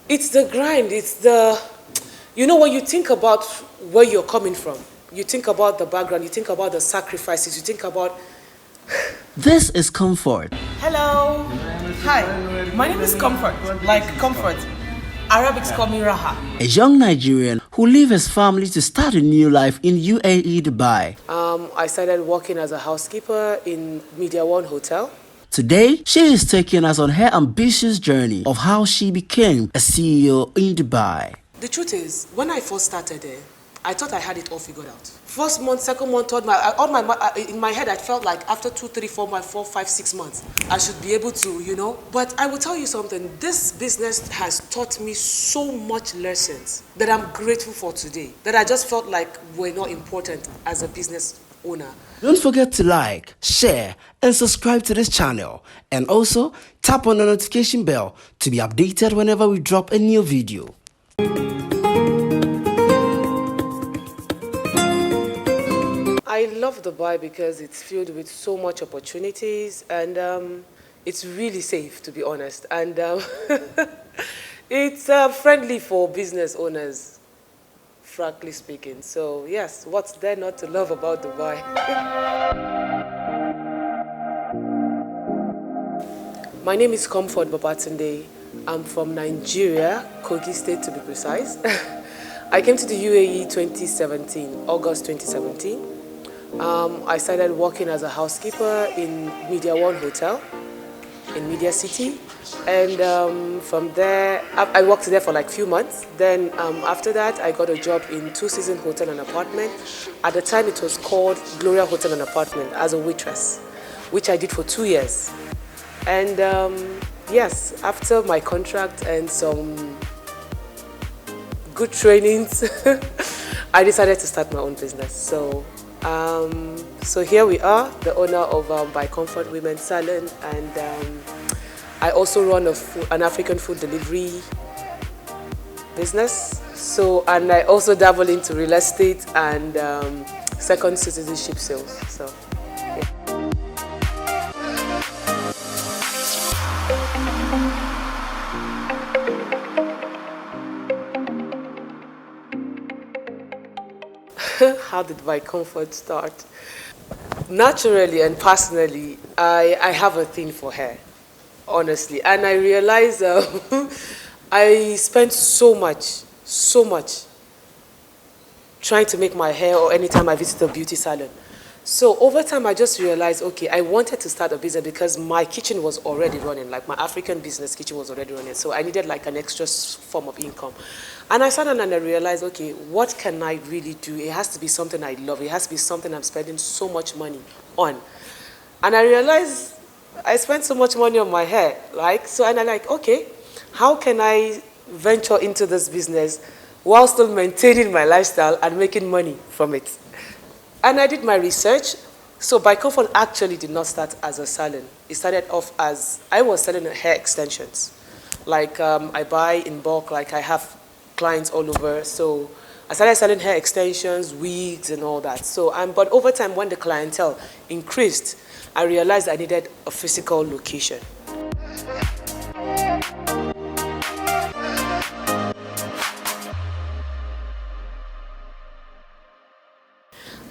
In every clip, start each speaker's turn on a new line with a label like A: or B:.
A: It's the grind. It's the, when you think about where you're coming from, you think about the background, you think about the sacrifices, you think about...
B: This is Comfort.
A: Hello. Hi. My name is Comfort, like comfort. Arabics call me Raha.
B: A young Nigerian who leaves his family to start a new life in UAE, Dubai.
A: I started working as a housekeeper in Media One Hotel.
B: Today, she is taking us on her ambitious journey of how she became a CEO in Dubai.
A: The truth is, when I first started there, I thought I had it all figured out. First month, second month, third month, in my head, I felt like after 2, 3, 4, 4, 5, 6 months, I should be able to, But I will tell you something, this business has taught me so much lessons that I'm grateful for today, that I just felt like were not important as a business owner.
B: Don't forget to like, share, and subscribe to this channel. And also, tap on the notification bell to be updated whenever we drop a new video.
A: I love Dubai because it's filled with so much opportunities, and it's really safe, to be honest. And it's friendly for business owners, frankly speaking. So yes, what's there not to love about Dubai? My name is Comfort Babatunde. I'm from Nigeria, Kogi State to be precise. I came to the UAE 2017, August 2017. I started working as a housekeeper in Media One Hotel in Media City, and from there I worked there for like a few months. Then after that I got a job in Two Seasons Hotel and Apartment. At the time it was called Gloria Hotel and Apartment as a waitress, which I did for 2 years. And yes, after my contract and some good trainings, I decided to start my own business. So here we are, the owner of By Comfort Women's Salon, and I also run an African food delivery business. And I also dabble into real estate and second citizenship sales. So. How did By Comfort start? Naturally and personally, I have a thing for hair, honestly. And I realized I spent so much trying to make my hair, or anytime I visit a beauty salon. So over time, I just realized, okay, I wanted to start a business because my kitchen was already running, like my African business kitchen was already running. So I needed like an extra form of income. And I sat down and I realized, okay, what can I really do? It has to be something I love. It has to be something I'm spending so much money on. And I realized I spent so much money on my hair, and I'm like, okay, how can I venture into this business while still maintaining my lifestyle and making money from it? And I did my research. So By Comfort actually did not start as a salon. It started off as, I was selling hair extensions. Like I buy in bulk, like I have clients all over. So I started selling hair extensions, wigs and all that. But over time, when the clientele increased, I realized I needed a physical location.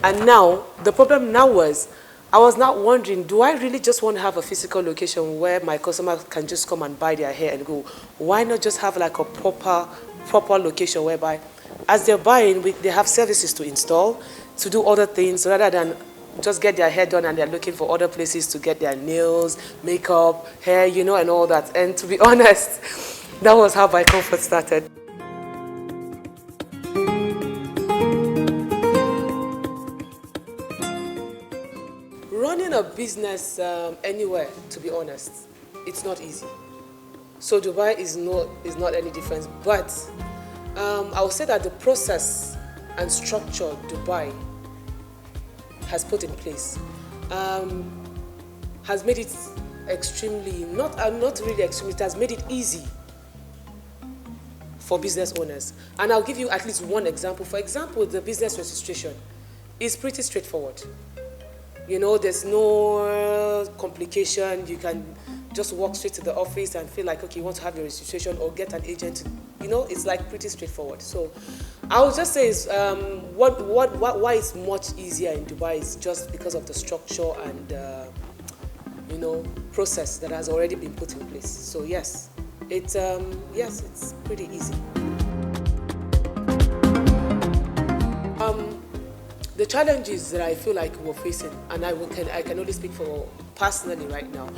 A: And now, the problem now was, I was not wondering, do I really just want to have a physical location where my customers can just come and buy their hair and go? Why not just have like a proper location whereby, as they're buying, they have services to install, to do other things, rather than just get their hair done and they're looking for other places to get their nails, makeup, hair, and all that. And to be honest, that was how By Comfort started. Running a business anywhere, to be honest, it's not easy. So Dubai is not any different. But I would say that the process and structure Dubai has put in place has made it extremely, not really extremely, it has made it easy for business owners. And I'll give you at least one example. For example, the business registration is pretty straightforward. There's no complication. You can just walk straight to the office and feel like, okay, you want to have your registration or get an agent. It's like pretty straightforward. So I would just say why it's much easier in Dubai is just because of the structure and process that has already been put in place. So yes, it's pretty easy. The challenges that I feel like we're facing, and I can only speak for personally right now.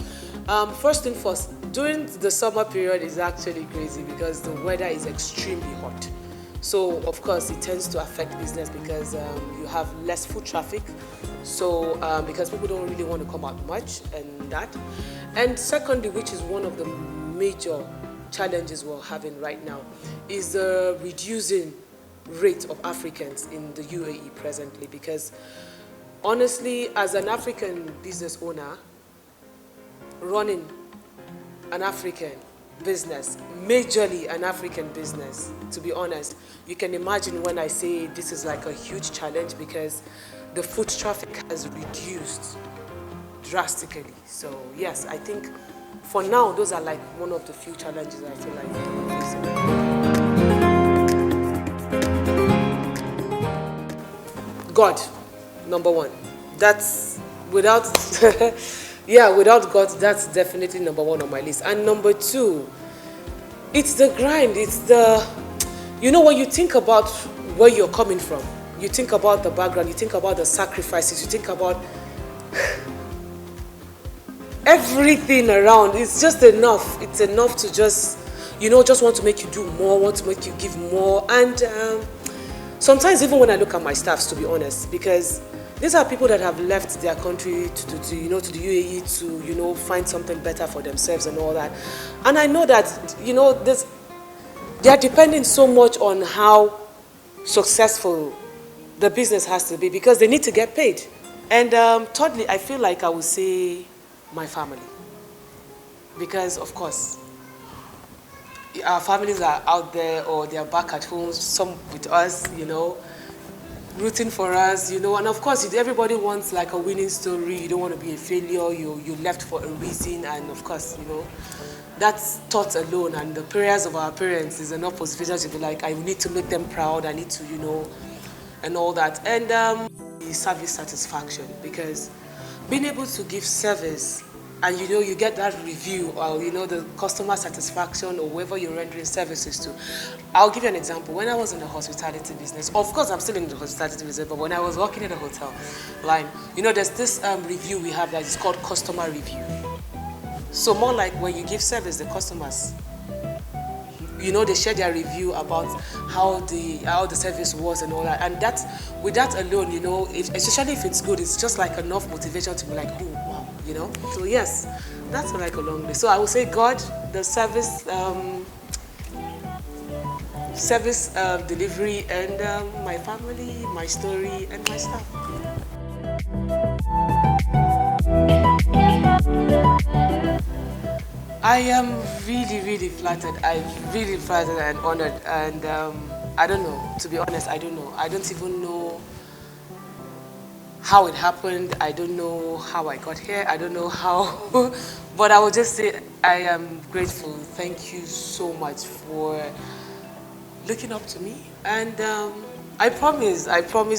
A: First and first, during the summer period is actually crazy because the weather is extremely hot. So of course it tends to affect business because you have less foot traffic. So because people don't really want to come out much and that. And secondly, which is one of the major challenges we're having right now, is the reducing rate of Africans in the UAE presently, because honestly, as an African business owner running an African business, majorly an African business, to be honest, you can imagine when I say this is like a huge challenge because the foot traffic has reduced drastically. So yes, I think for now those are like one of the few challenges I feel like we're facing. God, number one. That's without, without God, that's definitely number one on my list. And number two, it's the grind. It's the, when you think about where you're coming from, you think about the background, you think about the sacrifices, you think about everything around. It's just enough. It's enough to just want to make you do more, want to make you give more. And sometimes even when I look at my staffs, to be honest, because these are people that have left their country to the UAE to, find something better for themselves and all that. And I know that, they are depending so much on how successful the business has to be because they need to get paid. And thirdly, I feel like I would say my family. Because, of course, our families are out there or they are back at home, some with us, rooting for us, and of course everybody wants like a winning story. You don't want to be a failure, you left for a reason, and of course, that thought alone and the prayers of our parents is enough motivation to be like, I need to make them proud, I need to, and all that. And the service satisfaction, because being able to give service and you get that review or the customer satisfaction or whoever you're rendering services to. I'll give you an example. When I was in the hospitality business, of course I'm still in the hospitality business, but when I was working in a hotel line, there's this review we have that is called customer review. So more like when you give service, the customers, they share their review about how the service was and all that. And with that alone, especially if it's good, it's just like enough motivation to be like, oh wow, So yes, that's like a long list. So I would say God, the service delivery, and my family, my story, and my staff. I am really, really flattered. I'm really flattered and honored. And I don't know, to be honest, I don't know. I don't even know how it happened. I don't know how I got here. I don't know how. But I will just say I am grateful. Thank you so much for looking up to me. And I promise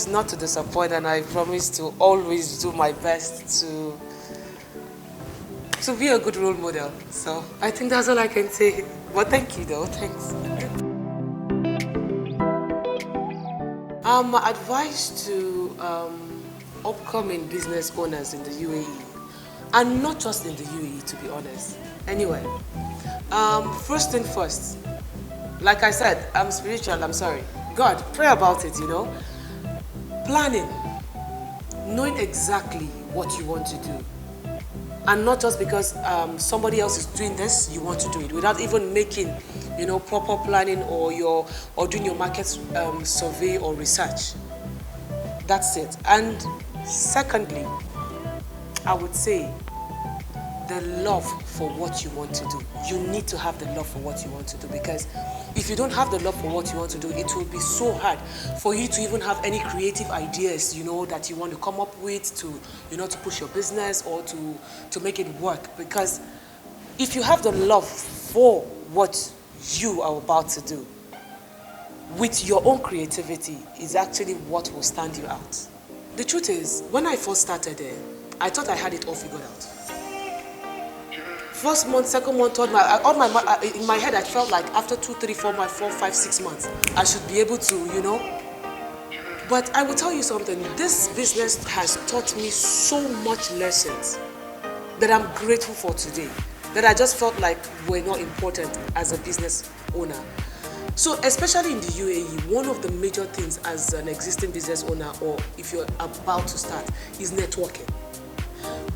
A: not to disappoint, and I promise to always do my best to be a good role model. So I think that's all I can say. But thank you though, thanks. My advice to upcoming business owners in the UAE, and not just in the UAE to be honest, anyway. First thing first, like I said, I'm spiritual, I'm sorry. God, pray about it, Planning, knowing exactly what you want to do. And not just because somebody else is doing this, you want to do it without even making, proper planning or doing your market survey or research. That's it. And secondly, I would say the love for what you want to do. You need to have the love for what you want to do, because if you don't have the love for what you want to do, it will be so hard for you to even have any creative ideas, that you want to come up with to, to push your business or to make it work. Because if you have the love for what you are about to do, with your own creativity, is actually what will stand you out. The truth is, when I first started I thought I had it all figured out. First month, second month, third month, in my head I felt like after 2, 3, 4, 5, 6 months, I should be able to, But I will tell you something, this business has taught me so much lessons that I'm grateful for today, that I just felt like were not important as a business owner. So especially in the UAE, one of the major things as an existing business owner, or if you're about to start, is networking.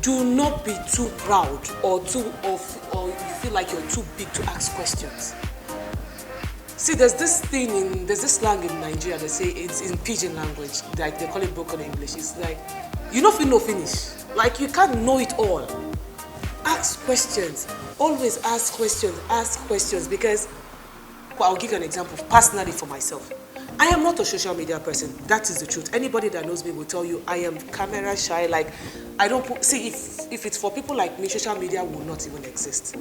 A: Do not be too proud or you feel like you're too big to ask questions. See, there's this slang in Nigeria, they say it's in pidgin language, like they call it broken English. It's like, you know, no finish. Like, you can't know it all. Ask questions. Always ask questions, because, well, I'll give you an example personally for myself. I am not a social media person. That is the truth. Anybody that knows me will tell you I am camera shy. Like, I don't see, if it's for people like me, social media will not even exist.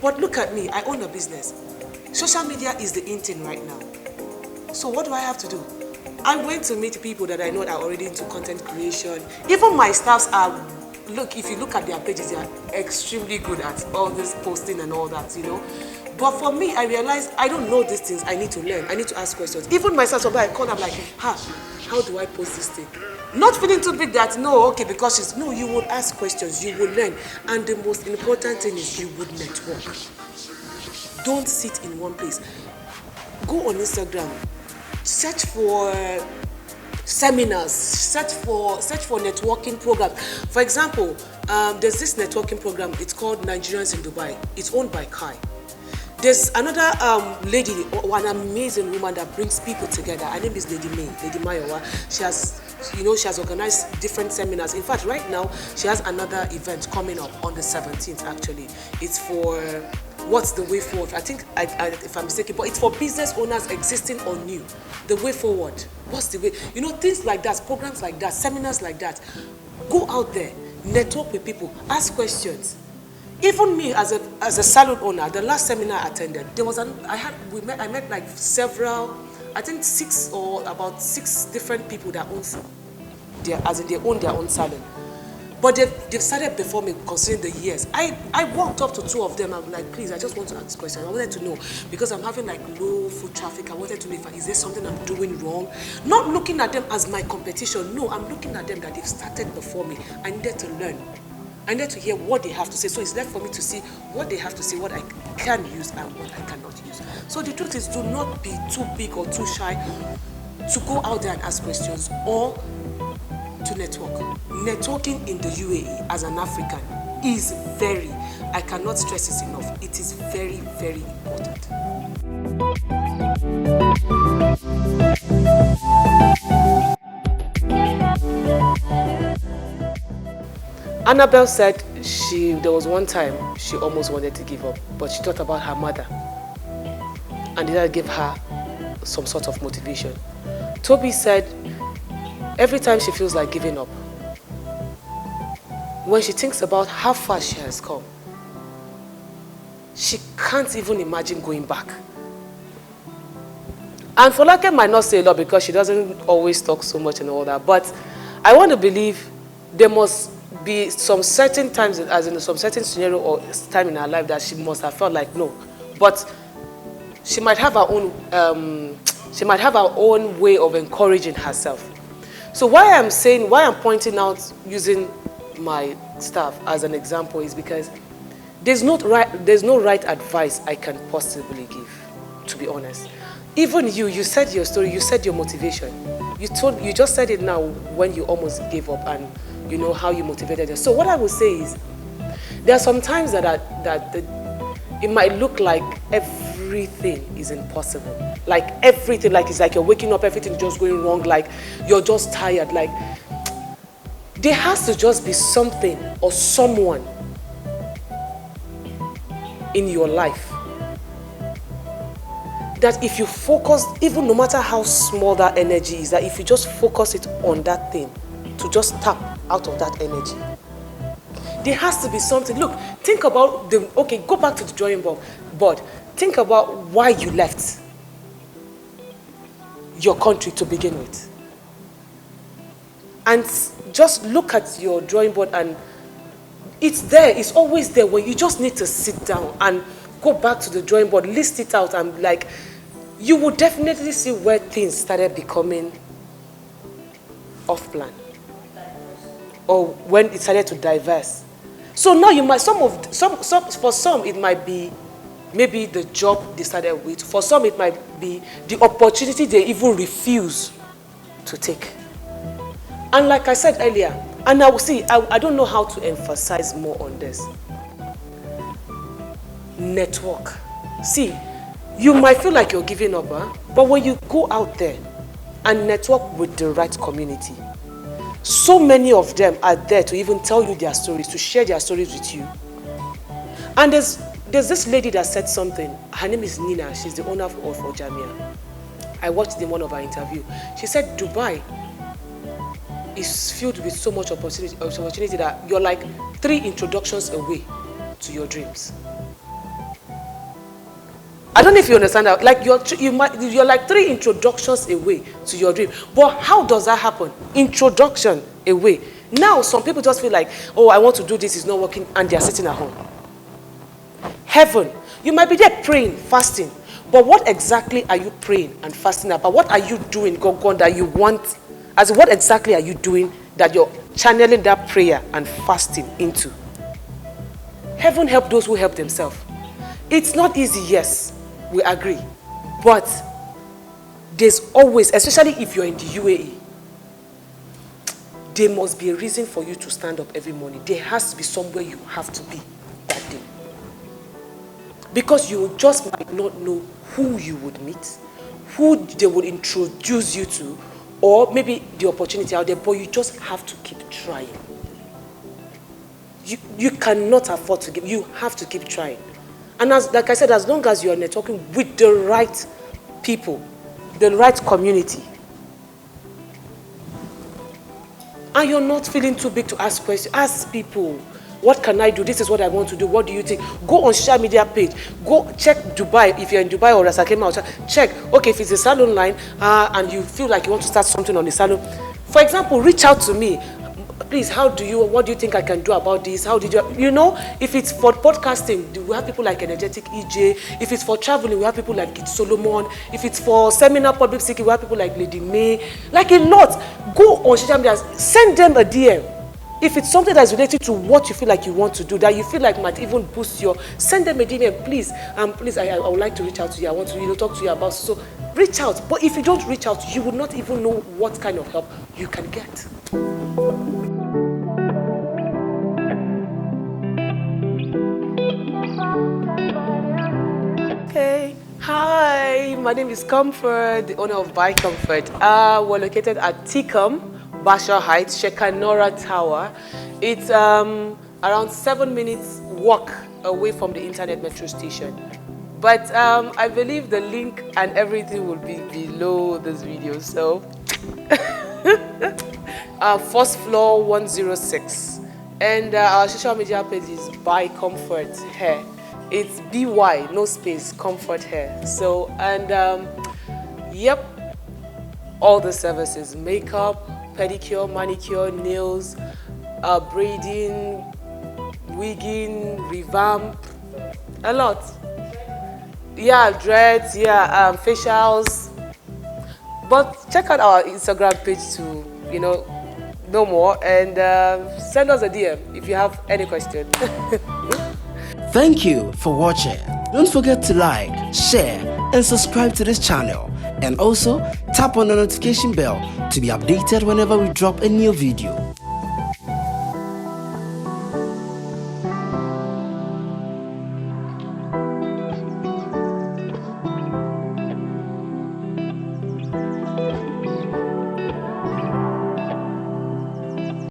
A: But look at me, I own a business. Social media is the in thing right now. So what do I have to do? I went to meet people that I know are already into content creation. Even my staffs are, if you look at their pages, they are extremely good at all this posting and all that, But for me, I realized I don't know these things. I need to learn. I need to ask questions. Even myself, sometimes I call them like, how do I post this thing? Not feeling too big that, because you will ask questions, you will learn. And the most important thing is you would network. Don't sit in one place. Go on Instagram, search for seminars, search for networking programs. For example, there's this networking program. It's called Nigerians in Dubai. It's owned by Kai. There's another lady, an amazing woman that brings people together. Her name is Lady Mayowa. She has organized different seminars. In fact, right now, she has another event coming up on the 17th, actually. It's for what's the way forward. I think, if I'm mistaken, but it's for business owners existing or new. The way forward. What's the way? Things like that, programs like that, seminars like that. Go out there, network with people, ask questions. Even me as a salon owner, the last seminar I attended, I met like several, I think 6 different people that own they own their own salon. But they've started before me, considering the years. I walked up to 2 of them. I'm like, please, I just want to ask questions. I wanted to know, because I'm having like low foot traffic. I wanted to know is there something I'm doing wrong? Not looking at them as my competition. No, I'm looking at them that they've started before me. I needed to learn. I need to hear what they have to say. So it's left for me to see what they have to say, what I can use and what I cannot use. So the truth is, do not be too big or too shy to go out there and ask questions or to network. Networking in the UAE as an African is I cannot stress this enough, it is very, very important. Annabelle said there was one time she almost wanted to give up, but she thought about her mother, and that gave her some sort of motivation. Toby said every time she feels like giving up, when she thinks about how far she has come, she can't even imagine going back. And Folake might not say a lot because she doesn't always talk so much and all that, but I want to believe there must be some certain times, as in some certain scenario or time in her life, that she must have felt like no. But she might have her own way of encouraging herself. So why I'm pointing out using my staff as an example is because there's no right advice I can possibly give, to be honest. Even you said your story, you said your motivation. You just said it now when you almost gave up, and you know how you motivated yourself. So what I would say is, there are some times that it might look like everything is impossible. Like everything, like it's like you're waking up, everything just going wrong, like you're just tired. Like there has to just be something or someone in your life that if you focus, even no matter how small that energy is, that if you just focus it on that thing, to just tap out of that energy, There has to be something. Look, think about go back to the drawing board. Think about why you left your country to begin with. And just look at your drawing board, and it's there, it's always there, where you just need to sit down and go back to the drawing board, list it out, and like, you will definitely see where things started becoming off plan. Or when it started to diverse. So now you might, for some it might be maybe the job they started with. For some it might be the opportunity they even refuse to take. And like I said earlier, and I will see, I don't know how to emphasize more on this. Network. See, you might feel like you're giving up, but when you go out there and network with the right community, so many of them are there to even tell you their stories, to share their stories with you. And there's this lady that said something. Her name is Nina. She's the owner of Ojamia. I watched in one of her interviews. She said Dubai is filled with so much opportunity that you're like 3 introductions away to your dreams. I don't know if you understand that. Like you're like 3 introductions away to your dream. But how does that happen? Introduction away. Now some people just feel like, oh, I want to do this, it's not working, and they're sitting at home. Heaven. You might be there praying, fasting. But what exactly are you praying and fasting about? What are you doing, God, that you want? As what exactly are you doing that you're channeling that prayer and fasting into? Heaven help those who help themselves. It's not easy, yes, we agree. But there's always, especially if you're in the UAE, there must be a reason for you to stand up every morning. There has to be somewhere you have to be that day. Because you just might not know who you would meet, who they would introduce you to, or maybe the opportunity out there, but you just have to keep trying. You cannot afford to give, you have to keep trying. And like I said, as long as you are networking with the right people, the right community, and you're not feeling too big to ask questions, ask people, what can I do? This is what I want to do. What do you think? Go on social media page. Go check Dubai. If you're in Dubai or Rasakema, check. Okay, if it's a salon line and you feel like you want to start something on the salon, for example, reach out to me. Please, what do you think I can do about this? How did you know, if it's for podcasting, we have people like Energetic EJ. If it's for traveling, we have people like Kit Solomon. If it's for seminar public speaking, we have people like Lady May. Like a lot. Go on social media, send them a DM. If it's something that's related to what you feel like you want to do, that you feel like might even boost send them a DM, please. Please, I would like to reach out to you. I want to talk to you about, so reach out. But if you don't reach out, you would not even know what kind of help you can get. Okay, hi, my name is Comfort, the owner of Buy Comfort. We're located at Tikam, Basha Heights, Shekanora Tower. It's around 7 minutes walk away from the internet metro station. But I believe the link and everything will be below this video. So, first floor 106. And our social media page is Buy Comfort Hair. It's BY, no space, Comfort Hair. So, and yep, all the services, makeup, pedicure, manicure, nails, braiding, wigging, revamp, a lot. Yeah, dreads, yeah, facials. But check out our Instagram page to, know more, and send us a DM if you have any question.
B: Thank you for watching. Don't forget to like, share, and subscribe to this channel. And also, tap on the notification bell to be updated whenever we drop a new video.